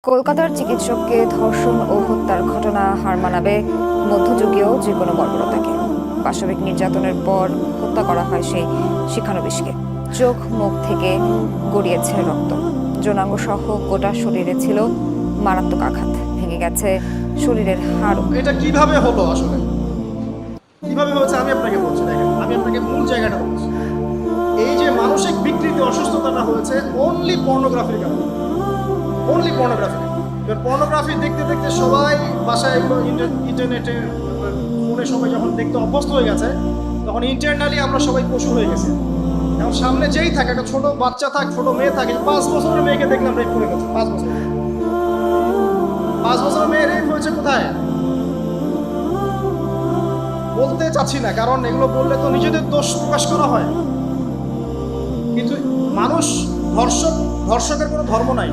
কলকাতার চিকিৎসককে ধর্ষণ ও হত্যার ঘটনা হার মানাবে মধ্যযুগীয় যে কোনো বর্বরতাকে। পাশবিক নির্যাতনের পর হত্যা করা হয় সেই শিক্ষানবিশকে। চোখ মুখ থেকে গড়িয়েছে রক্ত, যৌনাঙ্গ সহ গোটা শরীরে ছিল মারাত্মক আঘাত, ভেঙে গেছে শরীরের হাড়ও। এটা কিভাবে হলো আসলে কিভাবে হয়েছে আমি আপনাকে বলছি। দেখেন, আমি আপনাকে মূল জায়গাটা বলছি। এই যে মানসিক বিকৃতি অসুস্থতাটা হয়েছে অনলি পর্নোগ্রাফির কারণে, অনলি পর্নোগ্রাফি। এবার পর্নোগ্রাফি দেখতে দেখতে সবাই বাসায় এগুলো ইন্টারনেটে ফোনে সবাই যখন দেখতে অভ্যস্ত হয়ে গেছে, তখন ইন্টারনালি আমরা সবাই পশু হয়ে গেছি। এখন সামনে যেই থাকে, একটা ছোট বাচ্চা থাক, ছোট মেয়ে থাকে, 5 বছরের মেয়েকে দেখলাম রেপ করে গেছে। 5 বছরের মেয়ে রেপ হয়েছে কোথায় বলতে চাচ্ছি না, কারণ এগুলো বললে তো নিজেদের দোষ প্রকাশ করা হয়। কিন্তু মানুষ ধর্ষকের কোনো ধর্ম নাই।